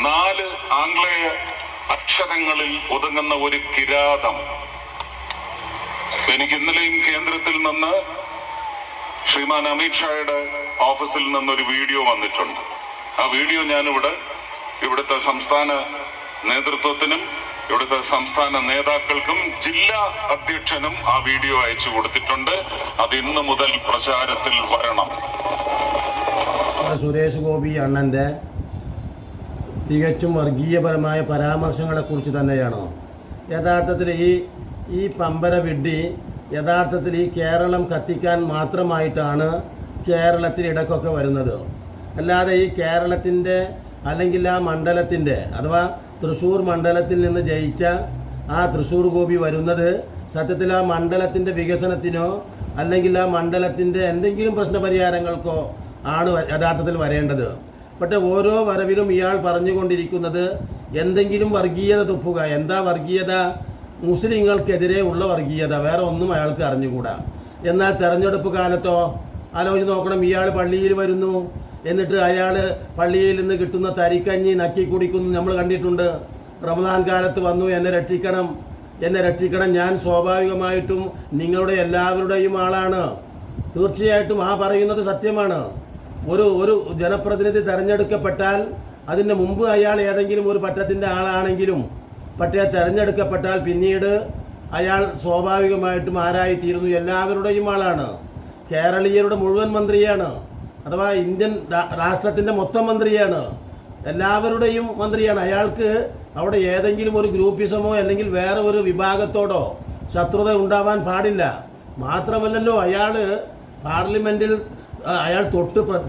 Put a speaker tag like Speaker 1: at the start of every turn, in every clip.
Speaker 1: 4 ആംഗ്ലേയ അക്ഷരങ്ങളിൽ ഒതുങ്ങുന്ന ഒരു കിരാതം. എനിക്ക് ഇന്നലെയും കേന്ദ്രത്തിൽ നിന്ന് ശ്രീമാൻ അമിത്ഷായുടെ ഓഫീസിൽ നിന്നൊരു വീഡിയോ വന്നിട്ടുണ്ട്. ആ വീഡിയോ ഞാനിവിടെ ഇവിടുത്തെ സംസ്ഥാന നേതൃത്വത്തിനും ഇവിടുത്തെ സംസ്ഥാന നേതാക്കൾക്കും ജില്ലാ അധ്യക്ഷനും ആ വീഡിയോ അയച്ചു കൊടുത്തിട്ടുണ്ട്. അത് ഇന്ന് മുതൽ പ്രചാരത്തിൽ വരണം.
Speaker 2: സുരേഷ് ഗോപി അണ്ണന്റെ തികച്ചും വർഗീയപരമായ പരാമർശങ്ങളെക്കുറിച്ച് തന്നെയാണോ? യഥാർത്ഥത്തിൽ ഈ പമ്പര വിഡ്ഢി യഥാർത്ഥത്തിൽ ഈ കേരളം കത്തിക്കാൻ മാത്രമായിട്ടാണ് കേരളത്തിൽ ഇടയ്ക്കൊക്കെ വരുന്നത്. അല്ലാതെ ഈ കേരളത്തിൻ്റെ അല്ലെങ്കിൽ ആ മണ്ഡലത്തിൻ്റെ അഥവാ തൃശ്ശൂർ മണ്ഡലത്തിൽ നിന്ന് ജയിച്ച ആ തൃശ്ശൂർ ഗോപി വരുന്നത് സത്യത്തിൽ ആ മണ്ഡലത്തിൻ്റെ വികസനത്തിനോ അല്ലെങ്കിൽ ആ മണ്ഡലത്തിൻ്റെ എന്തെങ്കിലും പ്രശ്നപരിഹാരങ്ങൾക്കോ ആണ് യഥാർത്ഥത്തിൽ വരേണ്ടത്. പക്ഷേ ഓരോ വരവിലും ഇയാൾ പറഞ്ഞുകൊണ്ടിരിക്കുന്നത് എന്തെങ്കിലും വർഗീയത തുപ്പുക. എന്താ വർഗീയത? മുസ്ലിങ്ങൾക്കെതിരെ ഉള്ള വർഗീയത, വേറെ ഒന്നും അയാൾക്ക് അറിഞ്ഞുകൂടാ. എന്നാൽ തെരഞ്ഞെടുപ്പ് കാലത്തോ ആലോചിച്ച് നോക്കണം. ഇയാൾ പള്ളിയിൽ വരുന്നു, എന്നിട്ട് അയാൾ പള്ളിയിൽ നിന്ന് കിട്ടുന്ന തരിക്കഞ്ഞി നക്കി കുടിക്കുന്നു നമ്മൾ കണ്ടിട്ടുണ്ട്. റമദാൻ കാലത്ത് വന്നു, എന്നെ രക്ഷിക്കണം, എന്നെ രക്ഷിക്കണം, ഞാൻ സ്വാഭാവികമായിട്ടും നിങ്ങളുടെ എല്ലാവരുടെയും ആളാണ്. തീർച്ചയായിട്ടും ആ പറയുന്നത് സത്യമാണ്. ഒരു ജനപ്രതിനിധി തെരഞ്ഞെടുക്കപ്പെട്ടാൽ അതിന് മുമ്പ് അയാൾ ഏതെങ്കിലും ഒരു പട്ടത്തിൻ്റെ ആളാണെങ്കിലും പക്ഷേ തെരഞ്ഞെടുക്കപ്പെട്ടാൽ പിന്നീട് അയാൾ സ്വാഭാവികമായിട്ടും ആരായിത്തീരുന്നു, എല്ലാവരുടെയും ആളാണ്. കേരളീയരുടെ മുഴുവൻ മന്ത്രിയാണ്, അഥവാ ഇന്ത്യൻ രാഷ്ട്രത്തിൻ്റെ മൊത്തം മന്ത്രിയാണ്, എല്ലാവരുടെയും മന്ത്രിയാണ്. അയാൾക്ക് അവിടെ ഏതെങ്കിലും ഒരു ഗ്രൂപ്പിസമോ അല്ലെങ്കിൽ വേറെ ഒരു വിഭാഗത്തോടോ ശത്രുത ഉണ്ടാവാൻ പാടില്ല. മാത്രമല്ലല്ലോ അയാൾ പാർലമെൻറ്റിൽ അയാൾ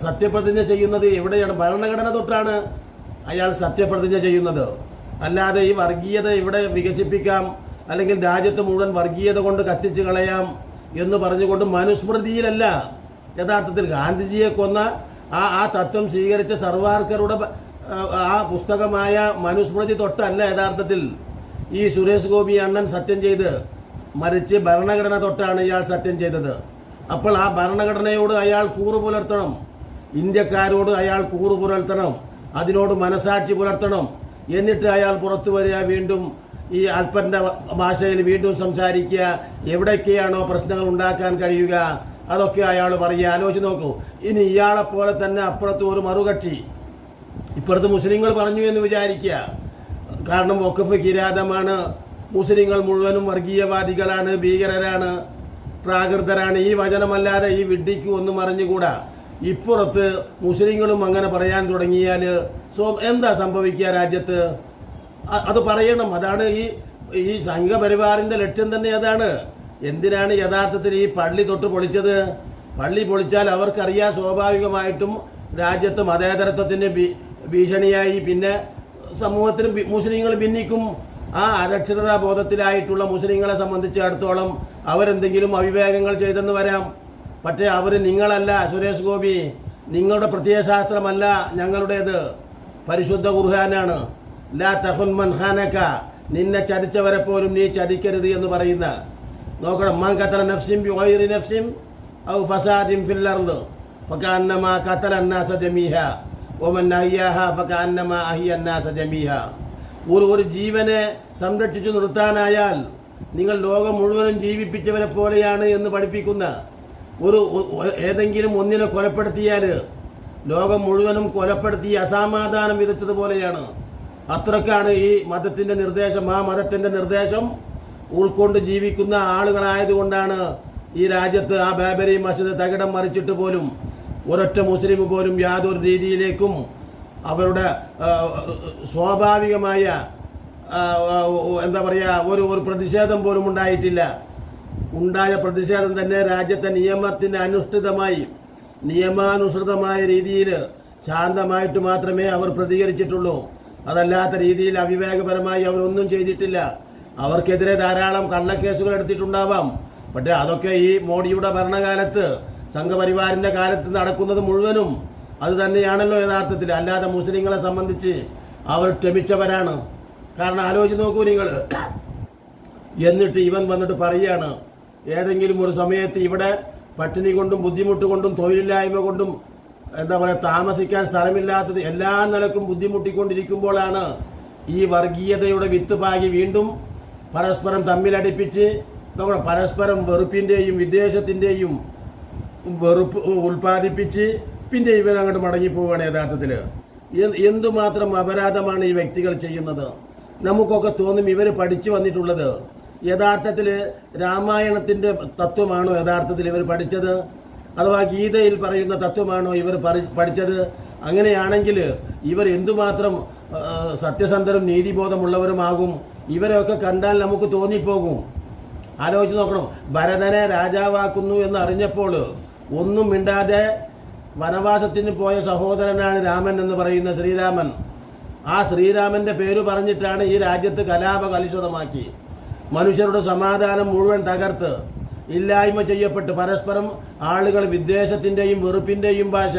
Speaker 2: സത്യപ്രതിജ്ഞ ചെയ്യുന്നത് എവിടെയാണ്? ഭരണഘടന തൊട്ടാണ് അയാൾ സത്യപ്രതിജ്ഞ ചെയ്യുന്നത്. അല്ലാതെ ഈ വർഗീയത ഇവിടെ വികസിപ്പിക്കാം അല്ലെങ്കിൽ രാജ്യത്ത് മുഴുവൻ വർഗീയത കൊണ്ട് കത്തിച്ച് കളയാം എന്ന് പറഞ്ഞുകൊണ്ട് മനുസ്മൃതിയിലല്ല, യഥാർത്ഥത്തിൽ ഗാന്ധിജിയെ കൊന്ന ആ തത്വം സ്വീകരിച്ച സർവാർക്കറുടെ ആ പുസ്തകമായ മനുസ്മൃതി തൊട്ടല്ല യഥാർത്ഥത്തിൽ ഈ സുരേഷ് ഗോപി അണ്ണൻ സത്യം ചെയ്ത് മറിച്ച് ഭരണഘടന തൊട്ടാണ് ഇയാൾ സത്യം ചെയ്തത്. അപ്പോൾ ആ ഭരണഘടനയോട് അയാൾ കൂറു പുലർത്തണം, ഇന്ത്യക്കാരോട് അയാൾ കൂറു പുലർത്തണം, അതിനോട് മനസാക്ഷി പുലർത്തണം. എന്നിട്ട് അയാൾ പുറത്തു വരിക, വീണ്ടും ഈ അല്പൻ്റെ ഭാഷയിൽ വീണ്ടും സംസാരിക്കുക, എവിടേക്കെയാണോ പ്രശ്നങ്ങൾ ഉണ്ടാക്കാൻ കഴിയുക അതൊക്കെ അയാൾ പറയുക. ആലോചിച്ച് നോക്കൂ. ഇനി ഇയാളെപ്പോലെ തന്നെ അപ്പുറത്ത് ഒരു മറുകക്ഷി ഇപ്പുറത്ത് മുസ്ലിങ്ങൾ പറഞ്ഞു എന്ന് വിചാരിക്കുക. കാരണം വഖഫ് കിരാതമാണ്, മുസ്ലിങ്ങൾ മുഴുവനും വർഗീയവാദികളാണ്, ഭീകരരാണ്, പ്രാകൃതരാണ്. ഈ വചനമല്ലാതെ ഈ വിഡ്ഢിക്ക് ഒന്നും അറിഞ്ഞുകൂടാ. ഇപ്പുറത്ത് മുസ്ലിങ്ങളും അങ്ങനെ പറയാൻ തുടങ്ങിയാൽ എന്താ സംഭവിക്കുക രാജ്യത്ത്? അത് പറയണം. അതാണ് ഈ സംഘപരിവാറിൻ്റെ ലക്ഷ്യം തന്നെ അതാണ്. എന്തിനാണ് യഥാർത്ഥത്തിൽ ഈ പള്ളി തൊട്ട് പൊളിച്ചത്? പള്ളി പൊളിച്ചാൽ അവർക്കറിയാം സ്വാഭാവികമായിട്ടും രാജ്യത്ത് മതേതരത്വത്തിന് ഭീഷണിയായി, പിന്നെ സമൂഹത്തിലും മുസ്ലിങ്ങൾ ഭിന്നിക്കും. ആ അരക്ഷിതതാ ബോധത്തിലായിട്ടുള്ള മുസ്ലിങ്ങളെ സംബന്ധിച്ചിടത്തോളം അവരെന്തെങ്കിലും അവിവേകങ്ങൾ ചെയ്തെന്ന് വരാം. പക്ഷേ അവർ നിങ്ങളല്ല സുരേഷ് ഗോപി, നിങ്ങളുടെ പ്രത്യയശാസ്ത്രമല്ല ഞങ്ങളുടേത്, പരിശുദ്ധ ഖുർആനാണ്. ലാ തഖുൻ മൻ ഖാനക, നിന്നെ ചതിച്ചവരെ പോലും നീ ചതിക്കരുത് എന്ന് പറയുന്ന. നോക്കണം. മൻ ഖതല നഫ്സിൻ ബിഗൈരി നഫ്സിൻ ഔ ഫസാദിൻ ഫിൽ അർദ് ഫകഅന്നമാ ഖതല അന്നാസ ജമീഅ വമൻ അഹ്യാഹാ ഫകഅന്നമാ അഹ്യ അന്നാസ ജമീഅ. ഒരു ജീവനെ സംരക്ഷിച്ചു നിർത്താനായാൽ നിങ്ങൾ ലോകം മുഴുവനും ജീവിപ്പിച്ചവരെ പോലെയാണ് എന്ന് പഠിപ്പിക്കുന്ന ഏതെങ്കിലും ഒന്നിനെ കൊലപ്പെടുത്തിയാൽ ലോകം മുഴുവനും കൊലപ്പെടുത്തി അസമാധാനം വിതച്ചതുപോലെയാണ്. അത്രക്കാണ് ഈ മതത്തിൻ്റെ നിർദ്ദേശം. ആ മതത്തിൻ്റെ നിർദ്ദേശം ഉൾക്കൊണ്ട് ജീവിക്കുന്ന ആളുകളായതുകൊണ്ടാണ് ഈ രാജ്യത്ത് ആ ബാബരി മസ്ജിദ് തകിടം മറിച്ചിട്ട് പോലും ഒരൊറ്റ മുസ്ലിം പോലും യാതൊരു രീതിയിലേക്കും അവരുടെ സ്വാഭാവികമായ എന്താ പറയുക ഒരു പ്രതിഷേധം പോലും ഉണ്ടായിട്ടില്ല. ഉണ്ടായ പ്രതിഷേധം തന്നെ രാജ്യത്തെ നിയമത്തിന് അനുഷ്ഠിതമായി നിയമാനുസൃതമായ രീതിയിൽ ശാന്തമായിട്ട് മാത്രമേ അവർ പ്രതികരിച്ചിട്ടുള്ളൂ. അതല്ലാത്ത രീതിയിൽ അവിവേകപരമായി അവരൊന്നും ചെയ്തിട്ടില്ല. അവർക്കെതിരെ ധാരാളം കള്ളക്കേസുകൾ എടുത്തിട്ടുണ്ടാവാം. പക്ഷേ അതൊക്കെ ഈ മോഡിയുടെ ഭരണകാലത്ത് സംഘപരിവാറിൻ്റെ കാലത്ത് നടക്കുന്നത് മുഴുവനും അത് തന്നെയാണല്ലോ യഥാർത്ഥത്തിൽ. അല്ലാതെ മുസ്ലിങ്ങളെ സംബന്ധിച്ച് അവർ ക്ഷമിച്ചവരാണ്. കാരണം ആലോചിച്ച് നോക്കൂ നിങ്ങൾ. എന്നിട്ട് ഇവൻ വന്നിട്ട് പറയുകയാണ് ഏതെങ്കിലും ഒരു സമയത്ത് ഇവിടെ പട്ടിണി കൊണ്ടും ബുദ്ധിമുട്ട് കൊണ്ടും തൊഴിലില്ലായ്മ കൊണ്ടും എന്താ പറയുക, താമസിക്കാൻ സ്ഥലമില്ലാത്തത് എല്ലാ നിലക്കും ബുദ്ധിമുട്ടിക്കൊണ്ടിരിക്കുമ്പോഴാണ് ഈ വർഗീയതയുടെ വിത്ത് പാകി വീണ്ടും പരസ്പരം തമ്മിലടിപ്പിച്ച് നോക്കണം, പരസ്പരം വെറുപ്പിൻ്റെയും വിദ്വേഷത്തിൻ്റെയും വെറുപ്പ് ഉൽപ്പാദിപ്പിച്ച് പിന്നെ ഇവരങ്ങോട്ട് മടങ്ങിപ്പോവുകയാണ്. യഥാർത്ഥത്തിൽ എന്തുമാത്രം അപരാധമാണ് ഈ വ്യക്തികൾ ചെയ്യുന്നത്. നമുക്കൊക്കെ തോന്നും ഇവർ പഠിച്ചു വന്നിട്ടുള്ളത് യഥാർത്ഥത്തിൽ രാമായണത്തിൻ്റെ തത്വമാണോ യഥാർത്ഥത്തിൽ ഇവർ പഠിച്ചത്, അഥവാ ഗീതയിൽ പറയുന്ന തത്വമാണോ ഇവർ പഠിച്ചത്? അങ്ങനെയാണെങ്കിൽ ഇവർ എന്തുമാത്രം സത്യസന്ധരും നീതിബോധമുള്ളവരുമാകും. ഇവരെയൊക്കെ കണ്ടാൽ നമുക്ക് തോന്നിപ്പോകും. ആലോചിച്ച് നോക്കണം, ഭരതനെ രാജാവാക്കുന്നു എന്ന് അറിഞ്ഞപ്പോൾ ഒന്നും മിണ്ടാതെ വനവാസത്തിന് പോയ സഹോദരനാണ് രാമൻ എന്ന് പറയുന്ന ശ്രീരാമൻ. ആ ശ്രീരാമൻ്റെ പേര് പറഞ്ഞിട്ടാണ് ഈ രാജ്യത്ത് കലാപ കലുഷിതമാക്കി മനുഷ്യരുടെ സമാധാനം മുഴുവൻ തകർത്ത് ഇല്ലായ്മ ചെയ്യപ്പെട്ട് പരസ്പരം ആളുകൾ വിദ്വേഷത്തിൻ്റെയും വെറുപ്പിൻ്റെയും ഭാഷ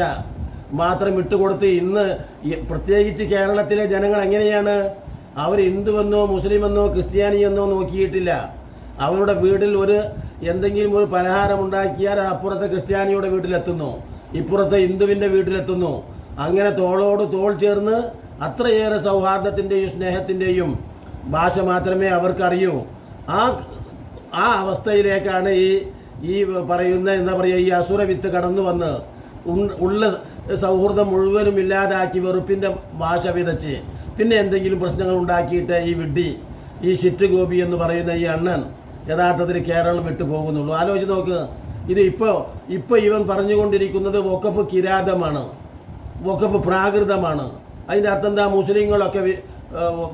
Speaker 2: മാത്രം ഇട്ടുകൊടുത്ത് ഇന്ന് പ്രത്യേകിച്ച് കേരളത്തിലെ ജനങ്ങൾ എങ്ങനെയാണ്? അവർ ഹിന്ദുവെന്നോ മുസ്ലിമെന്നോ ക്രിസ്ത്യാനിയെന്നോ നോക്കിയിട്ടില്ല. അവരുടെ വീട്ടിൽ എന്തെങ്കിലും ഒരു പലഹാരം ഉണ്ടാക്കിയാൽ അപ്പുറത്തെ ക്രിസ്ത്യാനിയുടെ വീട്ടിലെത്തുന്നു, ഇപ്പുറത്തെ ഹിന്ദുവിൻ്റെ വീട്ടിലെത്തുന്നു. അങ്ങനെ തോളോട് തോൾ ചേർന്ന് അത്രയേറെ സൗഹാർദ്ദത്തിൻ്റെയും സ്നേഹത്തിൻ്റെയും ഭാഷ മാത്രമേ അവർക്കറിയൂ. ആ അവസ്ഥയിലേക്കാണ് ഈ പറയുന്ന എന്താ പറയുക, ഈ അസുരവിത്ത് കടന്നു വന്ന് ഉള്ള സൗഹൃദം മുഴുവനും ഇല്ലാതാക്കി വെറുപ്പിൻ്റെ ഭാഷ വിതച്ച് പിന്നെ എന്തെങ്കിലും പ്രശ്നങ്ങൾ ഉണ്ടാക്കിയിട്ട് ഈ വിഡ്ഢി, ഈ ഷിറ്റ് ഗോപി എന്ന് പറയുന്ന ഈ അണ്ണൻ യഥാർത്ഥത്തിൽ കേരളം വിട്ടു പോകുന്നുള്ളൂ. ആലോചിച്ച് നോക്ക്. ഇത് ഇപ്പോൾ ഇവൻ പറഞ്ഞുകൊണ്ടിരിക്കുന്നത് വഖഫ് കിരാതമാണ്, വഖഫ് പ്രാകൃതമാണ്. അതിൻ്റെ അർത്ഥം എന്താ? മുസ്ലിങ്ങളൊക്കെ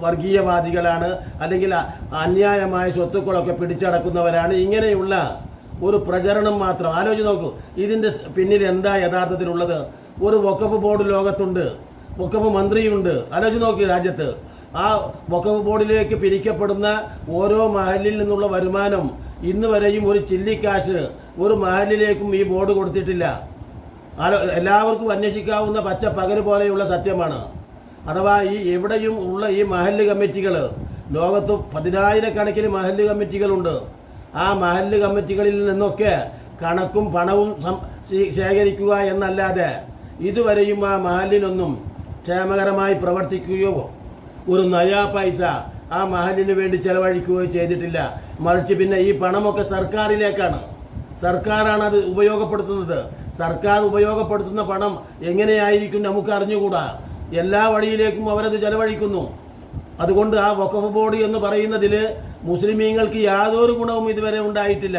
Speaker 2: വർഗീയവാദികളാണ്, അല്ലെങ്കിൽ അന്യായമായ സ്വത്തുക്കളൊക്കെ പിടിച്ചടക്കുന്നവരാണ്. ഇങ്ങനെയുള്ള ഒരു പ്രചരണം മാത്രം. ആലോചിച്ച് നോക്കൂ, ഇതിൻ്റെ പിന്നിൽ എന്താ യഥാർത്ഥത്തിലുള്ളത്? ഒരു വഖഫ് ബോർഡ് ലോകത്തുണ്ട്, വഖഫ് മന്ത്രിയുണ്ട്. ആലോചിച്ച് നോക്ക്, രാജ്യത്ത് ആ വഖഫ് ബോർഡിലേക്ക് പിരിക്കപ്പെടുന്ന ഓരോ മഹലിൽ നിന്നുള്ള വരുമാനം ഇന്ന് വരെയും ഒരു ചില്ലിക്കാശ് ഒരു മഹലിലേക്കും ഈ ബോർഡ് കൊടുത്തിട്ടില്ല. എല്ലാവർക്കും അന്വേഷിക്കാവുന്ന പച്ച പകല് പോലെയുള്ള സത്യമാണ്. അഥവാ എവിടെയും ഉള്ള ഈ മഹല്ല് കമ്മിറ്റികൾ, ലോകത്ത് 10,000 മഹല്ല് കമ്മിറ്റികളുണ്ട്. ആ മഹല്ല് കമ്മിറ്റികളിൽ നിന്നൊക്കെ കണക്കും പണവും ശേഖരിക്കുക എന്നല്ലാതെ ഇതുവരെയും ആ മഹലിനൊന്നും ക്ഷേമകരമായി പ്രവർത്തിക്കുകയോ ഒരു നയാ പൈസ ആ മഹലിന് വേണ്ടി ചെലവഴിക്കുകയോ ചെയ്തിട്ടില്ല. മറിച്ച് പിന്നെ ഈ പണമൊക്കെ സർക്കാരിലേക്കാണ്, സർക്കാരാണ് അത് ഉപയോഗപ്പെടുത്തുന്നത്. സർക്കാർ ഉപയോഗപ്പെടുത്തുന്ന പണം എങ്ങനെയായിരിക്കും നമുക്ക് അറിഞ്ഞുകൂടാ. എല്ലാ വഴിയിലേക്കും അവരത് ചെലവഴിക്കുന്നു. അതുകൊണ്ട് ആ വഖഫ് ബോർഡ് എന്ന് പറയുന്നതിൽ മുസ്ലിമീങ്ങൾക്ക് യാതൊരു ഗുണവും ഇതുവരെ ഉണ്ടായിട്ടില്ല.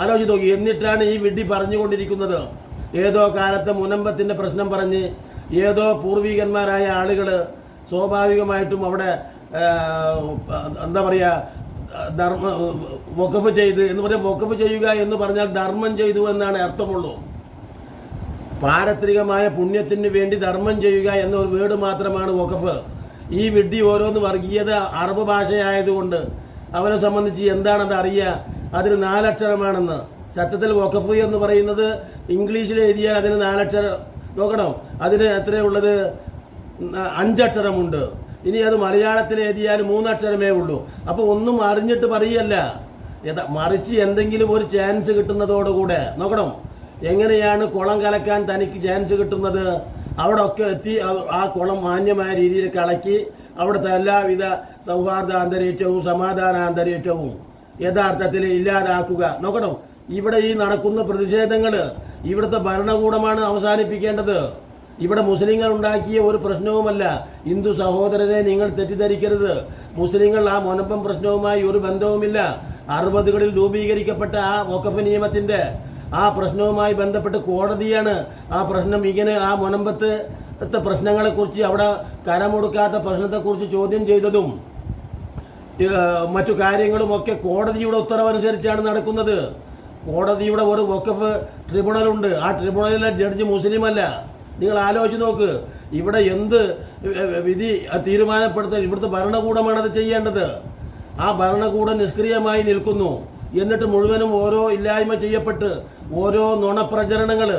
Speaker 2: ആലോചിച്ച് നോക്കി. എന്നിട്ടാണ് ഈ വിഡ്ഢി പറഞ്ഞുകൊണ്ടിരിക്കുന്നത് ഏതോ കാലത്തെ മുനമ്പത്തിൻ്റെ പ്രശ്നം പറഞ്ഞ് ഏതോ പൂർവികന്മാരായ ആളുകൾ സ്വാഭാവികമായിട്ടും അവിടെ എന്താ പറയുക, വഖഫ് ചെയ്ത് എന്ന് പറയാം. വഖഫ് ചെയ്യുക എന്ന് പറഞ്ഞാൽ ധർമ്മം ചെയ്തു എന്നാണ് അർത്ഥമുള്ളൂ. പാരത്രികമായ പുണ്യത്തിന് വേണ്ടി ധർമ്മം ചെയ്യുക എന്ന ഒരു വേർഡ് മാത്രമാണ് വഖഫ്. ഈ വിഡ്ഢി ഓരോന്ന് വർഗീയത അറബ് ഭാഷയായതുകൊണ്ട് അവനെ സംബന്ധിച്ച് എന്താണെന്ന് അറിയുക, അതിന് 4 അക്ഷരമാണെന്ന്. സത്യത്തിൽ വഖഫ് എന്ന് പറയുന്നത് ഇംഗ്ലീഷിൽ എഴുതിയാൽ അതിന് 4 അക്ഷരം നോക്കണം, അതിന് എത്രയുള്ളത്? 5 അക്ഷരമുണ്ട്. ഇനി അത് മലയാളത്തിൽ എഴുതിയാൽ 3 അക്ഷരമേ ഉള്ളൂ. അപ്പോൾ ഒന്നും അറിഞ്ഞിട്ട് പറയല്ല, മറിച്ച് എന്തെങ്കിലും ഒരു ചാൻസ് കിട്ടുന്നതോടുകൂടെ നോക്കണം. എങ്ങനെയാണ് കുളം കലക്കാൻ തനിക്ക് ചാൻസ് കിട്ടുന്നത്? അവിടെ ഒക്കെ എത്തി ആ കുളം മാന്യമായ രീതിയിൽ കളക്കി അവിടുത്തെ എല്ലാവിധ സൗഹാർദ്ദ അന്തരീക്ഷവും സമാധാന അന്തരീക്ഷവും യഥാർത്ഥത്തിൽ ഇല്ലാതാക്കുക. നോക്കണം, ഇവിടെ ഈ നടക്കുന്ന പ്രതിഷേധങ്ങൾ ഇവിടുത്തെ ഭരണകൂടമാണ് അവസാനിപ്പിക്കേണ്ടത്. ഇവിടെ മുസ്ലിങ്ങൾ ഉണ്ടാക്കിയ ഒരു പ്രശ്നവുമല്ല. ഹിന്ദു സഹോദരനെ നിങ്ങൾ തെറ്റിദ്ധരിക്കരുത്. മുസ്ലിങ്ങൾ ആ മുനമ്പം പ്രശ്നവുമായി ഒരു ബന്ധവുമില്ല. 60കളിൽ രൂപീകരിക്കപ്പെട്ട ആ വഖഫ് നിയമത്തിൻ്റെ ആ പ്രശ്നവുമായി ബന്ധപ്പെട്ട് കോടതിയാണ് ആ പ്രശ്നം ഇങ്ങനെ ആ മുനമ്പത്തെ പ്രശ്നങ്ങളെക്കുറിച്ച്, അവിടെ കരമൊടുക്കാത്ത പ്രശ്നത്തെക്കുറിച്ച് ചോദ്യം ചെയ്തതും മറ്റു കാര്യങ്ങളുമൊക്കെ കോടതിയുടെ ഉത്തരവനുസരിച്ചാണ് നടക്കുന്നത്. കോടതിയുടെ ഒരു വഖഫ് ട്രിബ്യൂണലുണ്ട്. ആ ട്രിബ്യൂണലിലെ ജഡ്ജി മുസ്ലിമല്ല. നിങ്ങൾ ആലോചിച്ച് നോക്ക്. ഇവിടെ എന്ത് വിധി തീരുമാനപ്പെടുത്താൻ ഇവിടുത്തെ ഭരണകൂടമാണത് ചെയ്യേണ്ടത്. ആ ഭരണകൂടം നിഷ്ക്രിയമായി നിൽക്കുന്നു. എന്നിട്ട് മുഴുവനും ഓരോ ഇല്ലായ്മ ചെയ്യപ്പെട്ട് ഓരോ നുണപ്രചരണങ്ങൾ.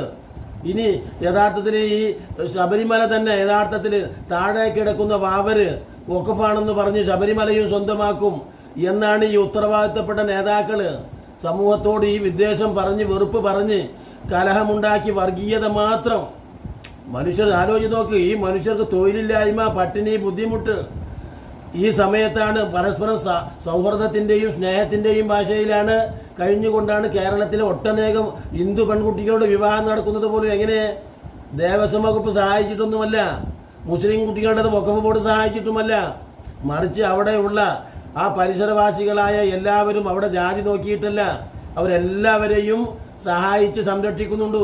Speaker 2: ഇനി യഥാർത്ഥത്തിൽ ഈ ശബരിമല തന്നെ യഥാർത്ഥത്തിൽ താഴെ കിടക്കുന്ന വാവര് വഖഫാണെന്ന് പറഞ്ഞ് ശബരിമലയും സ്വന്തമാക്കും എന്നാണ് ഈ ഉത്തരവാദിത്തപ്പെട്ട നേതാക്കൾ സമൂഹത്തോട് ഈ വിദ്വേഷം പറഞ്ഞ് വെറുപ്പ് പറഞ്ഞ് കലഹമുണ്ടാക്കി വർഗീയത മാത്രം മനുഷ്യർ ആലോചിച്ച് നോക്ക്, ഈ മനുഷ്യർക്ക് തൊഴിലില്ലായ്മ, പട്ടിണി, ബുദ്ധിമുട്ട്. ഈ സമയത്താണ് പരസ്പരം സൗഹൃദത്തിൻ്റെയും സ്നേഹത്തിൻ്റെയും ഭാഷയിലാണ് കഴിഞ്ഞുകൊണ്ടാണ് കേരളത്തിലെ ഒട്ടനേകം ഹിന്ദു പെൺകുട്ടികളുടെ വിവാഹം നടക്കുന്നത് പോലും. എങ്ങനെ? ദേവസ്വം വകുപ്പ് സഹായിച്ചിട്ടൊന്നുമല്ല, മുസ്ലിം കുട്ടികളുടെ വഖഫ് ബോർഡ് സഹായിച്ചിട്ടുമല്ല, മറിച്ച് അവിടെയുള്ള ആ പരിസരവാസികളായ എല്ലാവരും അവിടെ ജാതി നോക്കിയിട്ടല്ല, അവരെല്ലാവരെയും സഹായിച്ച് സംരക്ഷിക്കുന്നുണ്ട്.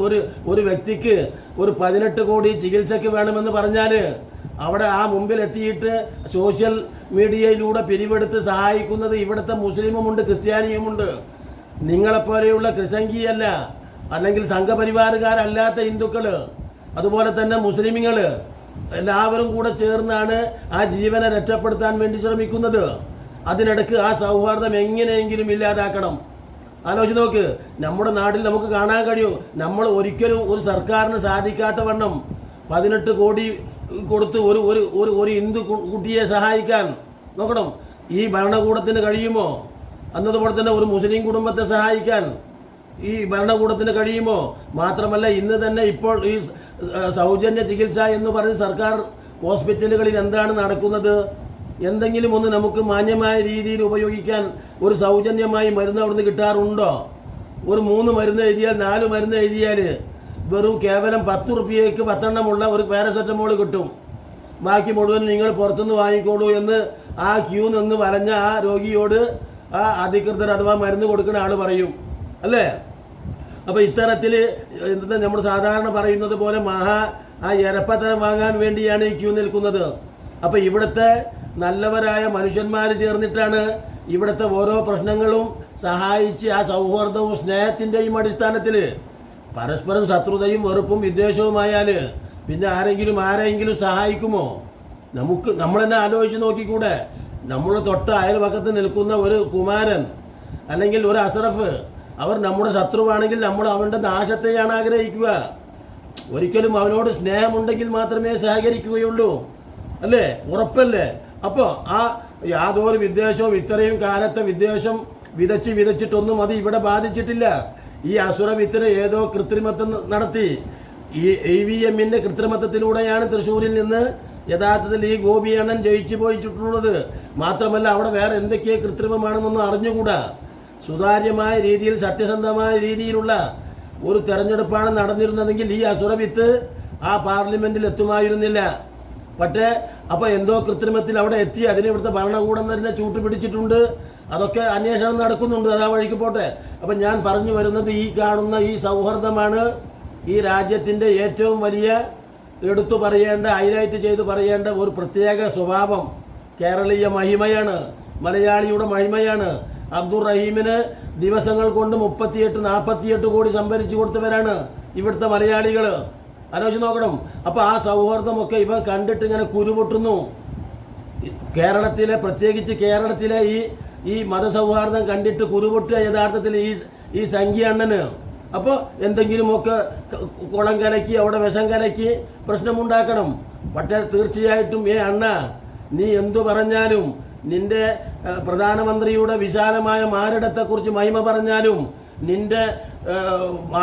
Speaker 2: ഒരു വ്യക്തിക്ക് ഒരു 18 കോടി ചികിത്സയ്ക്ക് വേണമെന്ന് പറഞ്ഞാൽ അവിടെ ആ മുമ്പിലെത്തിയിട്ട് സോഷ്യൽ മീഡിയയിലൂടെ പിരിവെടുത്ത് സഹായിക്കുന്നത് ഇവിടുത്തെ മുസ്ലിമുമുണ്ട്, ക്രിസ്ത്യാനിയുമുണ്ട്. നിങ്ങളെപ്പോലെയുള്ള ക്രിസംഖിയല്ല, അല്ലെങ്കിൽ സംഘപരിവാറുകാരല്ലാത്ത ഹിന്ദുക്കൾ, അതുപോലെ തന്നെ മുസ്ലിമുകൾ എല്ലാവരും കൂടെ ചേർന്നാണ് ആ ജീവനെ രക്ഷപ്പെടുത്താൻ വേണ്ടി ശ്രമിക്കുന്നത്. അതിനിടയ്ക്ക് ആ സൗഹാർദ്ദം എങ്ങനെയെങ്കിലും ഇല്ലാതാക്കണം. ആലോചിച്ച് നോക്ക്, നമ്മുടെ നാട്ടിൽ നമുക്ക് കാണാൻ കഴിയും, നമ്മൾ ഒരിക്കലും ഒരു സർക്കാരിന് സാധിക്കാത്ത വണ്ണം 18 കോടി കൊടുത്ത് ഒരു ഹിന്ദു കുട്ടിയെ സഹായിക്കാൻ നോക്കണം. ഈ ഭരണകൂടത്തിന് കഴിയുമോ? എന്നതുപോലെ തന്നെ ഒരു മുസ്ലിം കുടുംബത്തെ സഹായിക്കാൻ ഈ ഭരണകൂടത്തിന് കഴിയുമോ? മാത്രമല്ല, ഇന്ന് തന്നെ ഇപ്പോൾ ഈ സൗജന്യ ചികിത്സ എന്ന് പറഞ്ഞ് സർക്കാർ ഹോസ്പിറ്റലുകളിൽ എന്താണ് നടക്കുന്നത്? എന്തെങ്കിലും ഒന്ന് നമുക്ക് മാന്യമായ രീതിയിൽ ഉപയോഗിക്കാൻ ഒരു സൗജന്യമായി മരുന്ന് അവിടുന്ന് കിട്ടാറുണ്ടോ? ഒരു 3 മരുന്ന് എഴുതിയാൽ 4 മരുന്ന് എഴുതിയാൽ വെറും കേവലം 10 റുപ്യയ്ക്ക് 10 എണ്ണമുള്ള ഒരു പാരസെറ്റമോൾ കിട്ടും. ബാക്കി മുഴുവൻ നിങ്ങൾ പുറത്തുനിന്ന് വാങ്ങിക്കോളൂ എന്ന് ആ ക്യൂ നിന്ന് വലഞ്ഞ ആ രോഗിയോട് ആ അധികൃതർ അഥവാ മരുന്ന് കൊടുക്കുന്ന ആൾ പറയും, അല്ലേ? അപ്പോൾ ഇത്തരത്തിൽ എന്താ നമ്മൾ സാധാരണ പറയുന്നത് പോലെ ആ എരപ്പത്തരം വാങ്ങാൻ വേണ്ടിയാണ് ഈ ക്യൂ നിൽക്കുന്നത്. അപ്പോൾ ഇവിടുത്തെ നല്ലവരായ മനുഷ്യന്മാർ ചേർന്നിട്ടാണ് ഇവിടുത്തെ ഓരോ പ്രശ്നങ്ങളും സഹായിച്ച് ആ സൗഹാർദ്ദവും സ്നേഹത്തിൻ്റെയും അടിസ്ഥാനത്തിൽ. പരസ്പരം ശത്രുതയും വെറുപ്പും വിദ്വേഷവുമായാൽ പിന്നെ ആരെങ്കിലും സഹായിക്കുമോ? നമ്മൾ തന്നെ ആലോചിച്ച് നോക്കിക്കൂടെ? നമ്മൾ തൊട്ട് അയൽപക്കത്ത് നിൽക്കുന്ന ഒരു കുമാരൻ അല്ലെങ്കിൽ ഒരു അഷ്റഫ്, അവർ നമ്മുടെ ശത്രുവാണെങ്കിൽ നമ്മൾ അവൻ്റെ നാശത്തെയാണ് ആഗ്രഹിക്കുക. ഒരിക്കലും അവനോട് സ്നേഹമുണ്ടെങ്കിൽ മാത്രമേ സഹകരിക്കുകയുള്ളൂ, അല്ലേ? ഉറപ്പല്ലേ? അപ്പോൾ ആ യാതൊരു വിദ്വേഷവും ഇത്രയും കാലത്തെ വിദ്വേഷം വിതച്ചിട്ടൊന്നും അത് ഇവിടെ ബാധിച്ചിട്ടില്ല. ഈ അസുര വിത്തിന് ഏതോ കൃത്രിമത്വം നടത്തി. ഈ EVM-ൻ്റെ കൃത്രിമത്വത്തിലൂടെയാണ് തൃശ്ശൂരിൽ നിന്ന് യഥാർത്ഥത്തിൽ ഈ ഗോപി അണ്ണൻ ജയിച്ചു പോയിട്ടുള്ളത്. മാത്രമല്ല, അവിടെ വേറെ എന്തൊക്കെ കൃത്രിമമാണെന്നൊന്നും അറിഞ്ഞുകൂടാ. സുതാര്യമായ രീതിയിൽ സത്യസന്ധമായ രീതിയിലുള്ള ഒരു തെരഞ്ഞെടുപ്പാണ് നടന്നിരുന്നതെങ്കിൽ ഈ അസുരവിത്ത് ആ പാർലമെന്റിൽ എത്തുമായിരുന്നില്ല. പക്ഷേ അപ്പോൾ എന്തോ കൃത്രിമത്തിൽ അവിടെ എത്തി, അതിന് ഇവിടുത്തെ ഭരണകൂടം തന്നെ ചൂട്ടുപിടിച്ചിട്ടുണ്ട്. അതൊക്കെ അന്വേഷണം നടക്കുന്നുണ്ട്, അത് ആ വഴിക്ക് പോട്ടെ. അപ്പം ഞാൻ പറഞ്ഞു വരുന്നത്, ഈ കാണുന്ന ഈ സൗഹാർദ്ദമാണ് ഈ രാജ്യത്തിൻ്റെ ഏറ്റവും വലിയ എടുത്തു പറയേണ്ട, ഹൈലൈറ്റ് ചെയ്ത് പറയേണ്ട ഒരു പ്രത്യേക സ്വഭാവം. കേരളീയ മഹിമയാണ്, മലയാളിയുടെ മഹിമയാണ്. അബ്ദുൾ റഹീമിന് ദിവസങ്ങൾ കൊണ്ട് 38-48 കോടി സംഭരിച്ചു കൊടുത്തവരാണ് ഇവിടുത്തെ മലയാളികൾ. ആലോചിച്ച് നോക്കണം. അപ്പോൾ ആ സൗഹാർദ്ദമൊക്കെ ഇവൻ കണ്ടിട്ട് ഇങ്ങനെ കുരുപൊട്ടുന്നു. പ്രത്യേകിച്ച് കേരളത്തിലെ ഈ മതസൗഹാർദ്ദം കണ്ടിട്ട് കുരുപൊട്ടുക യഥാർത്ഥത്തിൽ ഈ സംഖ്യ അണ്ണന്. അപ്പോൾ എന്തെങ്കിലുമൊക്കെ കുളം കലക്കി അവിടെ വിഷം കലക്കി പ്രശ്നമുണ്ടാക്കണം. പക്ഷേ തീർച്ചയായിട്ടും അണ്ണ, നീ എന്തു പറഞ്ഞാലും, നിന്റെ പ്രധാനമന്ത്രിയുടെ വിശാലമായ മാരടത്തെക്കുറിച്ച് മഹിമ പറഞ്ഞാലും, നിന്റെ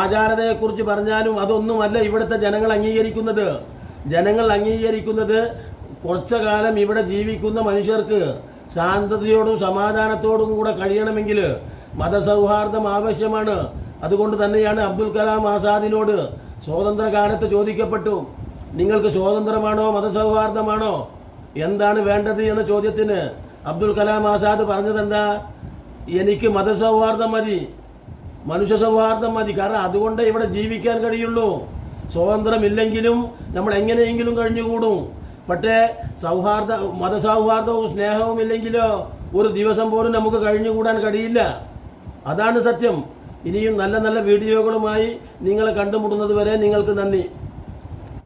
Speaker 2: ആചാരതയെക്കുറിച്ച് പറഞ്ഞാലും അതൊന്നുമല്ല ഇവിടുത്തെ ജനങ്ങൾ അംഗീകരിക്കുന്നത്. ജനങ്ങൾ അംഗീകരിക്കുന്നത് കുറച്ചു കാലം ഇവിടെ ജീവിക്കുന്ന മനുഷ്യർക്ക് ശാന്തതയോടും സമാധാനത്തോടും കൂടെ കഴിയണമെങ്കിൽ മതസൗഹാർദ്ദം ആവശ്യമാണ്. അതുകൊണ്ട് തന്നെയാണ് അബ്ദുൽ കലാം ആസാദിനോട് സ്വാതന്ത്ര്യകാലത്ത് ചോദിക്കപ്പെട്ടു, നിങ്ങൾക്ക് സ്വാതന്ത്ര്യമാണോ മതസൗഹാർദ്ദമാണോ, എന്താണ് വേണ്ടത് എന്ന ചോദ്യത്തിന് അബ്ദുൽ കലാം ആസാദ് പറഞ്ഞതെന്താ? എനിക്ക് മതസൗഹാർദ്ദം മതി, മനുഷ്യ സൗഹാർദ്ദം മതി. കാരണം അതുകൊണ്ട് ഇവിടെ ജീവിക്കാൻ കഴിയുള്ളൂ. സ്വാതന്ത്ര്യമില്ലെങ്കിലും നമ്മൾ എങ്ങനെയെങ്കിലും കഴിഞ്ഞുകൂടും. പക്ഷേ മതസൗഹാർദ്ദവും സ്നേഹവും ഇല്ലെങ്കിലോ ഒരു ദിവസം പോലും നമുക്ക് കഴിഞ്ഞുകൂടാൻ കഴിയില്ല. അതാണ് സത്യം. ഇനിയും നല്ല നല്ല വീഡിയോകളുമായി നിങ്ങളെ കണ്ടുമുട്ടുന്നത് വരെ നിങ്ങൾക്ക് നന്ദി.